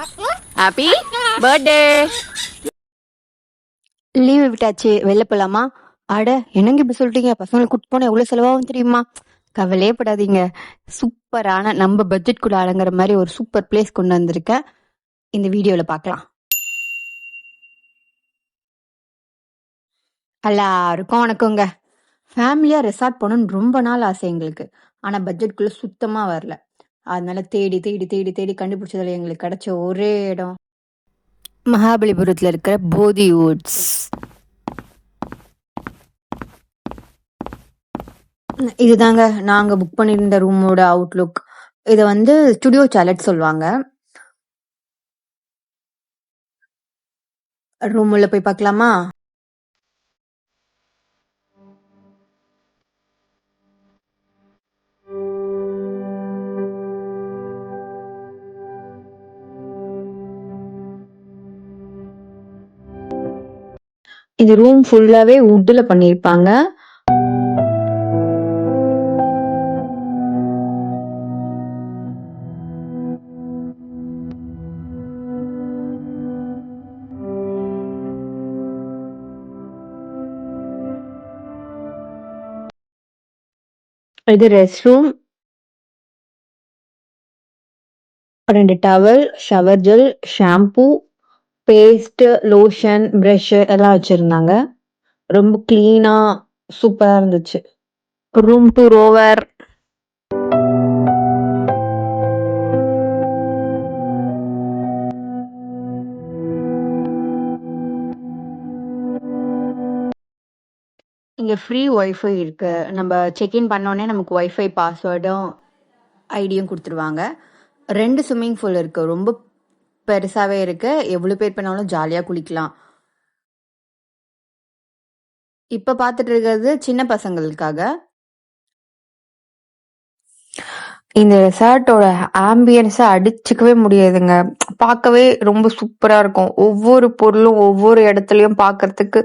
Happy birthday. Leave விட்டாச்சு, வெளில போலாமா? அட என்னங்க இப்படி சொல்லிட்டீங்க? பசங்களை கூட்டு போனா எவ்வளவு செலவாகும் தெரியுமா? கவலையே படாதீங்க. சூப்பரான நம்ம பட்ஜெட்குள்ள அடங்குற மாதிரி ஒரு சூப்பர் பிளேஸ் கொண்டு வந்திருக்கேன். இந்த வீடியோல பார்க்கலாம். எல்லாருக்கும் வணக்கங்க. ஃபேமிலியா ரெசார்ட் போகணும்னு ரொம்ப நாள் ஆசை எங்களுக்கு. ஆனா பட்ஜெட்குள்ள சுத்தமா வரல. அதனால தேடி தேடி தேடி தேடி கண்டுபிடிச்சதுல எங்களுக்கு கிடைச்ச ஒரே இடம் மகாபலிபுரத்துல இருக்கிற போதி வுட்ஸ். இதுதாங்க நாங்க புக் பண்ணியிருந்த ரூமோட அவுட்லுக். இதை வந்து ஸ்டுடியோ சாலட் சொல்லுவாங்க. ரூம் உள்ள போய் பார்க்கலாமா? இந்த ரூம் ஃபுல்லாவே வுட்ல பண்ணிருப்பாங்க. இது rest room. 2 towel, shower gel, shampoo, paste, lotion, brush எல்லாம் வச்சிருந்தாங்க. ரொம்ப கிளீனா சூப்பரா இருந்துச்சு. ரூம் 2 ரோவர். இங்க ஃப்ரீ ஒய்ஃபை இருக்கு. நம்ம செக்இன் பண்ணோடனே நமக்கு ஒய்ஃபை பாஸ்வேர்டும் ஐடியும் கொடுத்துருவாங்க. 2 ஸ்விம்மிங் பூல் இருக்கு. ரொம்ப பெருசாவே இருக்கு. எவ்வளவு பேர் பண்ணாலும் ஜாலியா குளிக்கலாம். இப்ப பாத்துட்டு இருக்கிறது சின்ன பசங்களுக்காக. இந்த ரெசார்ட்டோட ஆம்பியன்ஸை அடிச்சுக்கவே முடியாதுங்க. பார்க்கவே ரொம்ப சூப்பரா இருக்கும். ஒவ்வொரு பொருளும் ஒவ்வொரு இடத்துலயும் பார்க்கறதுக்கு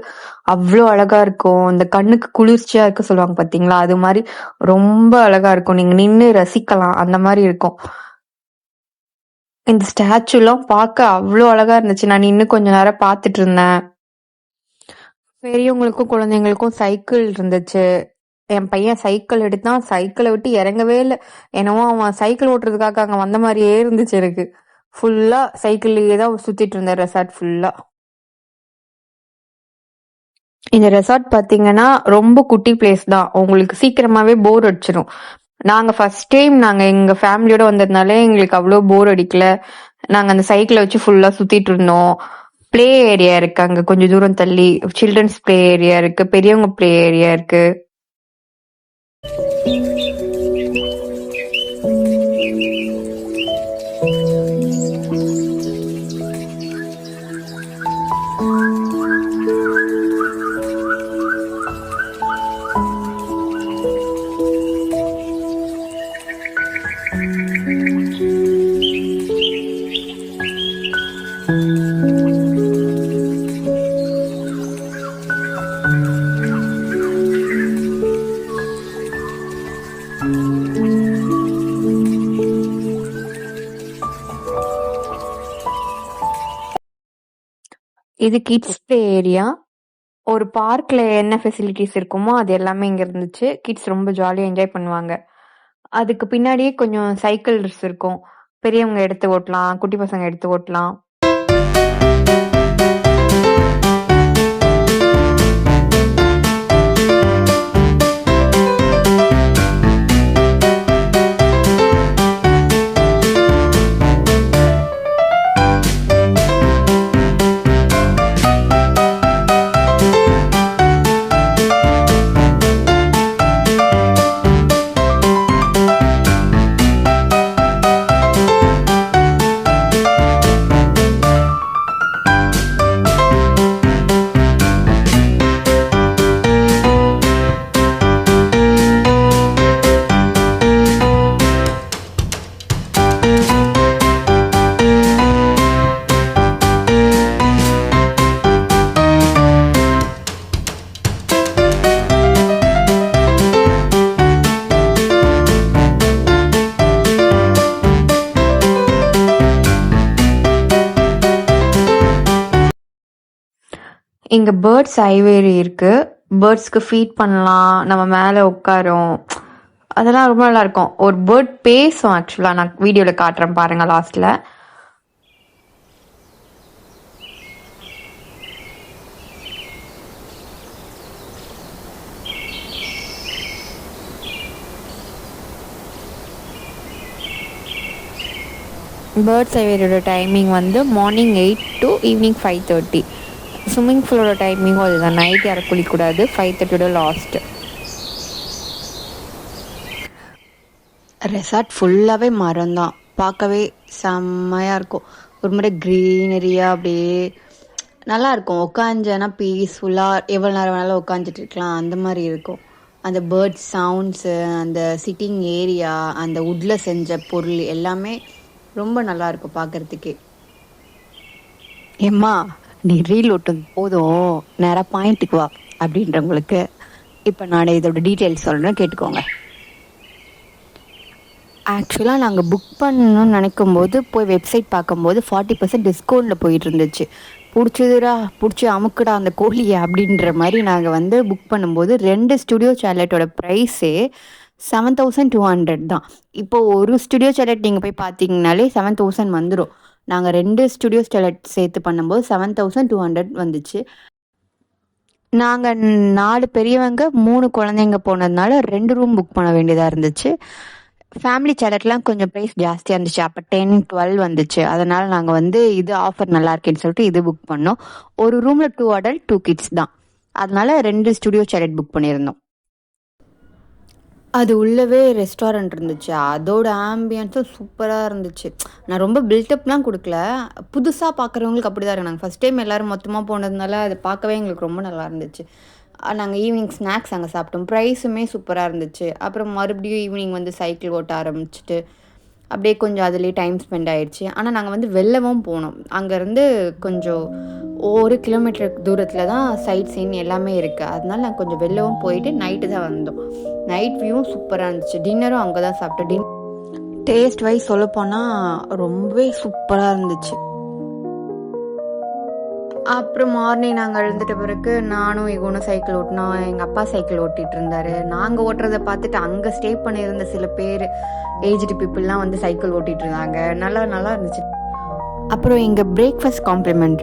அவ்வளோ அழகா இருக்கும். இந்த கண்ணுக்கு குளிர்ச்சியா இருக்க சொல்லுவாங்க பாத்தீங்களா, அது மாதிரி ரொம்ப அழகா இருக்கும். நீங்க நின்று ரசிக்கலாம், அந்த மாதிரி இருக்கும். இந்த ஸ்டாச்சு எல்லாம் பார்க்க அவ்வளோ அழகா இருந்துச்சு. நான் இன்னும் கொஞ்ச நேரம் பார்த்துட்டு இருந்தேன். பெரியவங்களுக்கும் குழந்தைங்களுக்கும் சைக்கிள் இருந்துச்சு. என் பையன் சைக்கிள் எடுத்தான். சைக்கிளை விட்டு இறங்கவே இல்லை. என்னவோ அவன் சைக்கிள் ஓட்டுறதுக்காக அங்க வந்த மாதிரியே இருந்துச்சு எனக்கு. ஃபுல்லா சைக்கிள்லயே தான் சுத்திட்டு இருந்தேன் ரெசார்ட் ஃபுல்லா. இந்த ரெசார்ட் பாத்தீங்கன்னா ரொம்ப குட்டி பிளேஸ் தான். உங்களுக்கு சீக்கிரமாவே போர் அடிச்சிடும். நாங்க ஃபர்ஸ்ட் டைம் நாங்க எங்க ஃபேமிலியோட வந்ததுனால எங்களுக்கு அவ்வளவு போர் அடிக்கல. நாங்க அந்த சைக்கிளை வச்சு ஃபுல்லா சுத்திட்டு இருந்தோம். பிளே ஏரியா இருக்கு அங்க கொஞ்சம் தூரம் தள்ளி. சில்ட்ரன்ஸ் பிளே ஏரியா இருக்கு, பெரியவங்க பிளே ஏரியா இருக்கு. இது கிட்ஸ் பிளே ஏரியா. ஒரு பார்க்ல என்ன ஃபெசிலிட்டிஸ் இருக்குமோ அது எல்லாமே இங்க இருந்துச்சு. கிட்ஸ் ரொம்ப ஜாலியா என்ஜாய் பண்ணுவாங்க. அதுக்கு பின்னாடியே கொஞ்சம் சைக்கிள்ஸ் இருக்கும். பெரியவங்க எடுத்து ஓட்டலாம், குட்டி பசங்க எடுத்து ஓட்டலாம். இங்க பேர்ட்ஸ் ஐவேரி இருக்கு. பேர்ட்ஸ்க்கு ஃபீட் பண்ணலாம், நம்ம மேல உட்காரும். அதெல்லாம் ரொம்ப நல்லா இருக்கும். ஒரு பேர்ட் பேசும் ஆக்சுவலா. நான் வீடியோல காட்டுறேன் பாருங்க லாஸ்ட்ல. பேர்ட்ஸ் ஐவேரியோட டைமிங் வந்து மார்னிங் 8 to ஈவினிங் 5:30. ஸ்விம்மிங் பூலோட டைமிங்கும் அதுதான். நைட் யாரும் குளிக்கக்கூடாது. 5:30 லாஸ்ட். ரெசார்ட் ஃபுல்லாகவே மரம் தான். பார்க்கவே செம்மையாக இருக்கும். ஒரு மாதிரி க்ரீனரியாக அப்படியே நல்லா இருக்கும். உட்காந்தேன்னா பீஸ்ஃபுல்லாக எவ்வளோ நேரம் வேணாலும் உட்காந்துட்டு இருக்கலாம், அந்த மாதிரி இருக்கும். அந்த பேர்ட் சவுண்ட்ஸு, அந்த சிட்டிங் ஏரியா, அந்த வுட்டில் செஞ்ச பொருள் எல்லாமே ரொம்ப நல்லா இருக்கும் பார்க்கறதுக்கே. ஏம்மா, நீ ரீல் ஓட்டுறது போதும், நேராக பாயிண்ட்டுக்கு வா அப்படின்றவங்களுக்கு இப்போ நான் இதோட டீட்டெயில்ஸ் சொல்கிறேன், கேட்டுக்கோங்க. ஆக்சுவலாக நாங்கள் புக் பண்ணணும்னு நினைக்கும்போது போய் வெப்சைட் பார்க்கும்போது 40% டிஸ்கவுண்ட்டில் போயிட்டு இருந்துச்சு. பிடிச்சதுடா, பிடிச்சி அமுக்குடா அந்த கோழியை அப்படின்ற மாதிரி நாங்கள் வந்து புக் பண்ணும்போது 2 ஸ்டுடியோ சேலட்டோட ப்ரைஸே 7,200 தான். இப்போ ஒரு ஸ்டுடியோ சேலட் நீங்கள் போய் பார்த்தீங்கனாலே 7,000 வந்துடும். நாங்கள் 2 ஸ்டுடியோ சேலட் சேர்த்து பண்ணும்போது 7,200 வந்துச்சு. நாங்கள் 4 பெரியவங்க 3 குழந்தைங்க போனதுனால 2 ரூம் புக் பண்ண வேண்டியதாக இருந்துச்சு. ஃபேமிலி சேலட்லாம் கொஞ்சம் ப்ரைஸ் ஜாஸ்தியாக இருந்துச்சு. அப்போ 10-12 வந்துச்சு. அதனால் நாங்கள் வந்து இது ஆஃபர் நல்லா இருக்கேன்னு சொல்லிட்டு இது புக் பண்ணோம். ஒரு ரூமில் 2 adult 2 kids தான். அதனால 2 ஸ்டுடியோ சேலட் புக் பண்ணியிருந்தோம். அது உள்ளவே ரெஸ்டாரண்ட் இருந்துச்சு. அதோட ஆம்பியன்ஸும் சூப்பராக இருந்துச்சு. நான் ரொம்ப பில்டப்லாம் கொடுக்கல. புதுசாக பார்க்குறவங்களுக்கு அப்படி தான் இருக்கு. நாங்கள் ஃபஸ்ட் டைம் எல்லோரும் மொத்தமாக போனதுனால அது பார்க்கவே எங்களுக்கு ரொம்ப நல்லா இருந்துச்சு. நாங்கள் ஈவினிங் ஸ்நாக்ஸ் அங்கே சாப்பிட்டோம். ப்ரைஸுமே சூப்பராக இருந்துச்சு. அப்புறம் மறுபடியும் ஈவினிங் வந்து சைக்கிள் ஓட்ட ஆரம்பிச்சிட்டு அப்படியே கொஞ்சம் அதுலேயே டைம் ஸ்பெண்ட் ஆயிடுச்சு. ஆனால் நாங்கள் வந்து வெளிலவும் போனோம். அங்கேருந்து கொஞ்சம் 1 கிலோமீட்டர் தூரத்தில் தான் சைட் சீன் எல்லாமே இருக்குது. அதனால நாங்கள் கொஞ்சம் வெளிலவும் போயிட்டு நைட்டு தான் வந்தோம். நைட் வியூவும் சூப்பராக இருந்துச்சு. டின்னரும் அங்கே தான் சாப்பிட்டோம். டேஸ்ட் வைஸ் சொல்லப்போனால் ரொம்பவே சூப்பராக இருந்துச்சு. அப்புறம் மார்னிங் நாங்கள் எழுந்துட்ட பிறகு நானும் இவனும் சைக்கிள் ஓட்டினோம். எங்கள் அப்பா சைக்கிள் ஓட்டிகிட்டு இருந்தார். நாங்கள் ஓட்டுறதை பார்த்துட்டு அங்கே ஸ்டே பண்ணியிருந்த சில பேர் ஏஜ்டு பீப்புளெலாம் வந்து சைக்கிள் ஓட்டிகிட்டு இருந்தாங்க. நல்லா இருந்துச்சு. அப்புறம் எங்கள் பிரேக்ஃபாஸ்ட் காம்ப்ளிமெண்ட்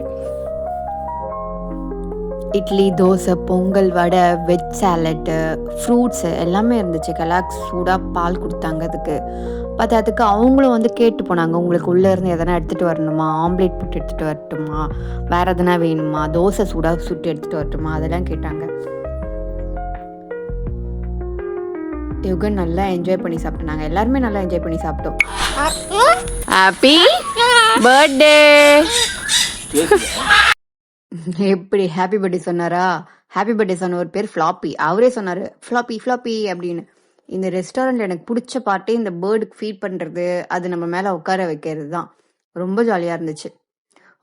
இட்லி, தோசை, பொங்கல், வடை, வெஜ் சாலட்டு, ஃப்ரூட்ஸு எல்லாமே இருந்துச்சு. கலாக்ஸ் சூடாக பால் கொடுத்தாங்க. அதுக்கு அவங்களும் வந்து கேட்டு போனாங்க, உங்களுக்கு உள்ளேருந்து எதனா எடுத்துகிட்டு வரணுமா, ஆம்லேட் போட்டு எடுத்துகிட்டு வரட்டுமா, வேறு எதனா வேணுமா, தோசை சூடாக சுட்டு எடுத்துகிட்டு வரட்டுமா, அதெல்லாம் கேட்டாங்க. யுகன் நல்லா என்ஜாய் பண்ணி சாப்பிட்டோம். நாங்கள் எல்லாருமே நல்லா என்ஜாய் பண்ணி சாப்பிட்டோம். Happy birthday. எப்படி ஹாப்பி பர்த்டே சொன்னாரா? ஹாப்பி பர்த்டே சொன்ன ஒரு பேர் ஃப்ளாப்பி. அவரே சொன்னார் ஃப்ளாப்பி அப்படின்னு. இந்த ரெஸ்டாரண்ட் எனக்கு பிடிச்ச பாட்டே இந்த பேர்டுக்கு ஃபீட் பண்ணுறது, அது நம்ம மேலே உட்கார வைக்கிறது தான். ரொம்ப ஜாலியாக இருந்துச்சு.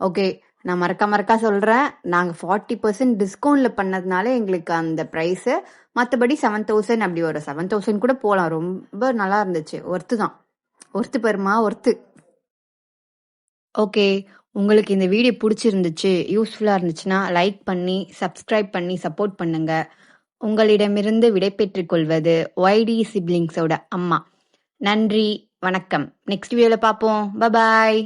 ஓகே, நான் மறக்கா சொல்கிறேன், நாங்கள் 40% டிஸ்கவுண்டில் பண்ணதுனால எங்களுக்கு அந்த ப்ரைஸு. மற்றபடி 7,000 அப்படி ஒரு 7,000 கூட போகலாம். ரொம்ப நல்லா இருந்துச்சு. ஒர்த்து பெருமா ஒர்த்து. ஓகே, உங்களுக்கு இந்த வீடியோ பிடிச்சிருந்துச்சு, யூஸ்ஃபுல்லாக இருந்துச்சுன்னா லைக் பண்ணி சப்ஸ்கிரைப் பண்ணி சப்போர்ட் பண்ணுங்க. உங்களிடமிருந்து விடைபெற்றுக் கொள்வது YD சிப்லிங்ஸோட அம்மா. நன்றி, வணக்கம். நெக்ஸ்ட் வீடியோவில் பார்ப்போம். பாய்.